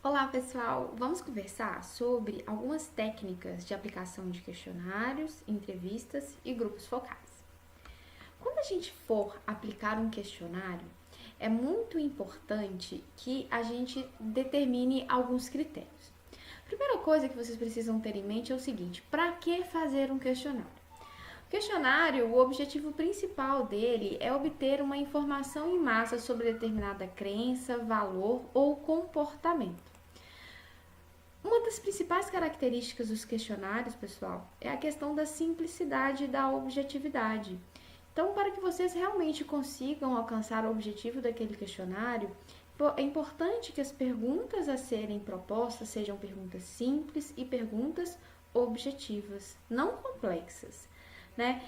Olá, pessoal! Vamos conversar sobre algumas técnicas de aplicação de questionários, entrevistas e grupos focais. Quando a gente for aplicar um questionário, é muito importante que a gente determine alguns critérios. A primeira coisa que vocês precisam ter em mente é o seguinte: para que fazer um questionário? O questionário, o objetivo principal dele é obter uma informação em massa sobre determinada crença, valor ou comportamento. Uma das principais características dos questionários, pessoal, é a questão da simplicidade e da objetividade. Então, para que vocês realmente consigam alcançar o objetivo daquele questionário, é importante que as perguntas a serem propostas sejam perguntas simples e perguntas objetivas, não complexas, né?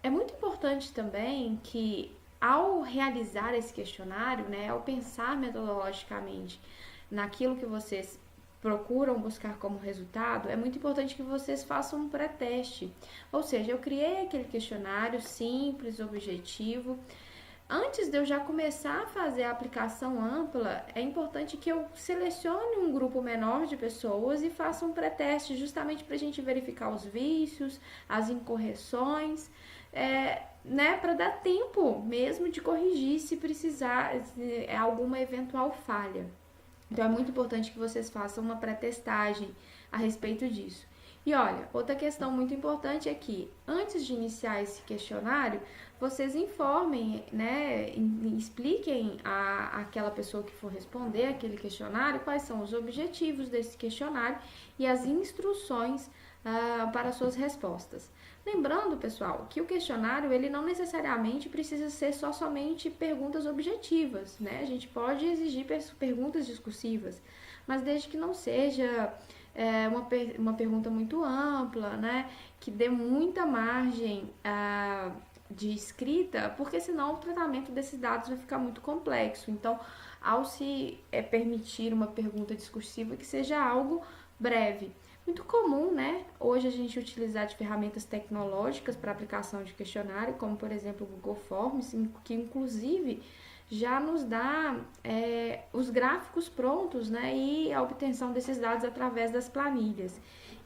É muito importante também que ao realizar esse questionário, né, ao pensar metodologicamente naquilo que vocês procuram buscar como resultado, é muito importante que vocês façam um pré-teste. Ou seja, eu criei aquele questionário simples, objetivo. Antes de eu já começar a fazer a aplicação ampla, é importante que eu selecione um grupo menor de pessoas e faça um pré-teste justamente para a gente verificar os vícios, as incorreções, né, para dar tempo mesmo de corrigir se precisar alguma eventual falha. Então é muito importante que vocês façam uma pré-testagem a respeito disso. E olha, outra questão muito importante é que antes de iniciar esse questionário, vocês informem, né, expliquem àquela pessoa que for responder aquele questionário quais são os objetivos desse questionário e as instruções para suas respostas. Lembrando, pessoal, que o questionário ele não necessariamente precisa ser somente perguntas objetivas, né? A gente pode exigir perguntas discursivas, mas desde que não seja uma pergunta muito ampla, né? Que dê muita margem de escrita, porque senão o tratamento desses dados vai ficar muito complexo. Então, ao se permitir uma pergunta discursiva, que seja algo breve. Muito comum, né? Hoje a gente utilizar de ferramentas tecnológicas para aplicação de questionário, como por exemplo o Google Forms, que inclusive já nos dá os gráficos prontos, né? E a obtenção desses dados através das planilhas.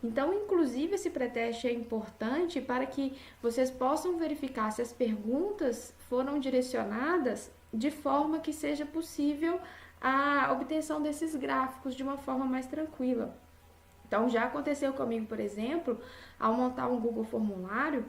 Então, inclusive, esse pré-teste é importante para que vocês possam verificar se as perguntas foram direcionadas de forma que seja possível a obtenção desses gráficos de uma forma mais tranquila. Então, já aconteceu comigo, por exemplo, ao montar um Google Formulário,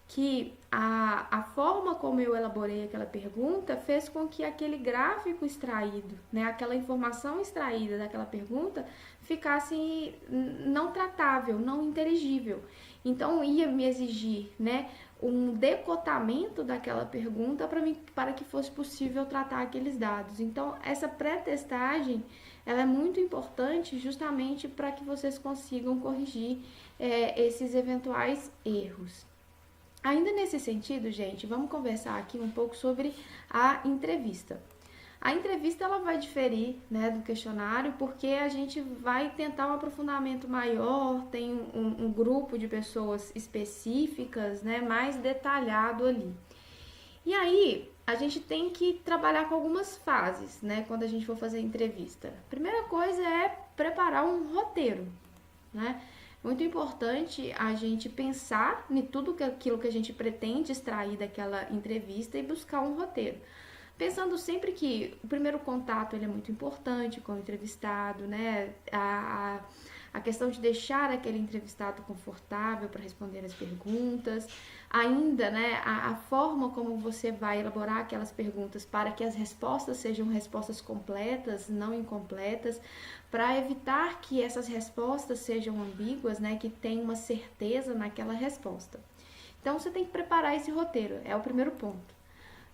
que a forma como eu elaborei aquela pergunta fez com que aquele gráfico extraído, né, aquela informação extraída daquela pergunta ficasse não tratável, não inteligível. Então, ia me exigir, né, um decotamento daquela pergunta para que fosse possível tratar aqueles dados. Então, essa pré-testagem ela é muito importante justamente para que vocês consigam corrigir esses eventuais erros. Ainda nesse sentido, gente, vamos conversar aqui um pouco sobre a entrevista. A entrevista ela vai diferir, né, do questionário porque a gente vai tentar um aprofundamento maior, tem um grupo de pessoas específicas, né, mais detalhado ali. E aí, a gente tem que trabalhar com algumas fases, né, quando a gente for fazer a entrevista. A primeira coisa é preparar um roteiro, né? Muito importante a gente pensar em tudo aquilo que a gente pretende extrair daquela entrevista e buscar um roteiro. Pensando sempre que o primeiro contato ele é muito importante com o entrevistado, né? A questão de deixar aquele entrevistado confortável para responder as perguntas, ainda, né, a forma como você vai elaborar aquelas perguntas para que as respostas sejam respostas completas, não incompletas, para evitar que essas respostas sejam ambíguas, né, que tenha uma certeza naquela resposta. Então você tem que preparar esse roteiro, é o primeiro ponto.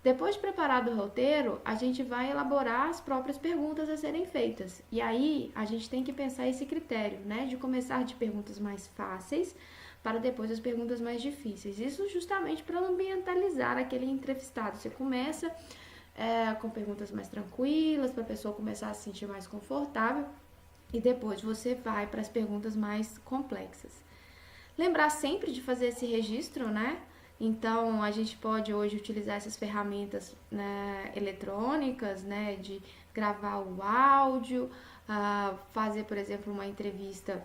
Depois de preparado o roteiro, a gente vai elaborar as próprias perguntas a serem feitas. E aí, a gente tem que pensar esse critério, né? De começar de perguntas mais fáceis para depois as perguntas mais difíceis. Isso justamente para ambientalizar aquele entrevistado. Você começa com perguntas mais tranquilas, para a pessoa começar a se sentir mais confortável. E depois você vai para as perguntas mais complexas. Lembrar sempre de fazer esse registro, né? Então, a gente pode hoje utilizar essas ferramentas, né, eletrônicas, né, gravar o áudio, fazer, por exemplo, uma entrevista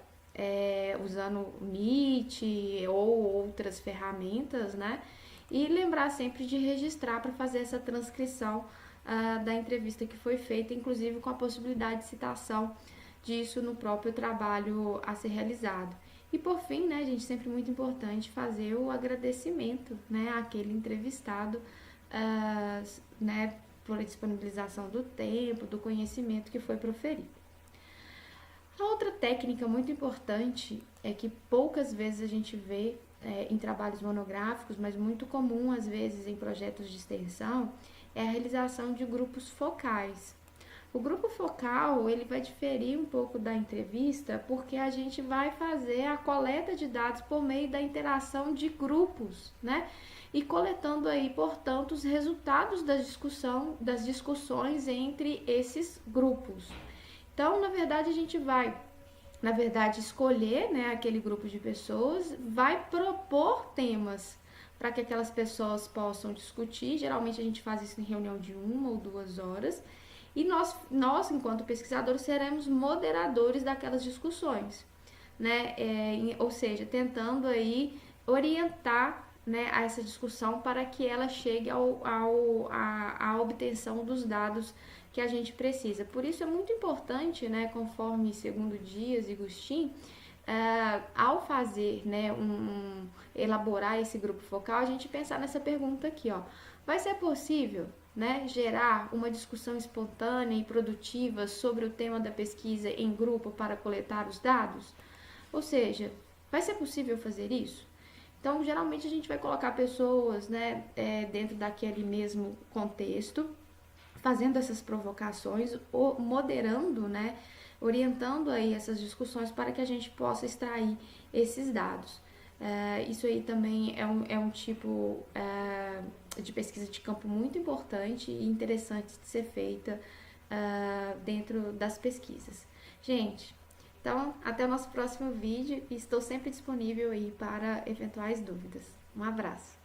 usando o Meet ou outras ferramentas, né? E lembrar sempre de registrar para fazer essa transcrição da entrevista que foi feita, inclusive com a possibilidade de citação disso no próprio trabalho a ser realizado. E por fim, né, gente, sempre muito importante fazer o agradecimento, né, àquele entrevistado, né, por disponibilização do tempo, do conhecimento que foi proferido. A outra técnica muito importante é que poucas vezes a gente vê em trabalhos monográficos, mas muito comum às vezes em projetos de extensão, é a realização de grupos focais. O grupo focal, ele vai diferir um pouco da entrevista, porque a gente vai fazer a coleta de dados por meio da interação de grupos, né? E coletando aí, portanto, os resultados das discussões entre esses grupos. Então, na verdade, a gente vai, escolher, né, aquele grupo de pessoas, vai propor temas para que aquelas pessoas possam discutir. Geralmente a gente faz isso em reunião de 1 ou 2 horas. E nós, enquanto pesquisadores, seremos moderadores daquelas discussões, né? Ou seja, tentando aí orientar, né, a essa discussão para que ela chegue à obtenção dos dados que a gente precisa. Por isso é muito importante, né, conforme segundo Dias e Gustin, ao fazer, né, elaborar esse grupo focal, a gente pensar nessa pergunta aqui, ó. Vai ser possível, né, gerar uma discussão espontânea e produtiva sobre o tema da pesquisa em grupo para coletar os dados? Ou seja, vai ser possível fazer isso? Então, geralmente a gente vai colocar pessoas, né, dentro daquele mesmo contexto, fazendo essas provocações, ou moderando, né, orientando aí essas discussões para que a gente possa extrair esses dados. Isso aí também é um tipo de pesquisa de campo muito importante e interessante de ser feita dentro das pesquisas. Gente, então até o nosso próximo vídeo e estou sempre disponível aí para eventuais dúvidas. Um abraço!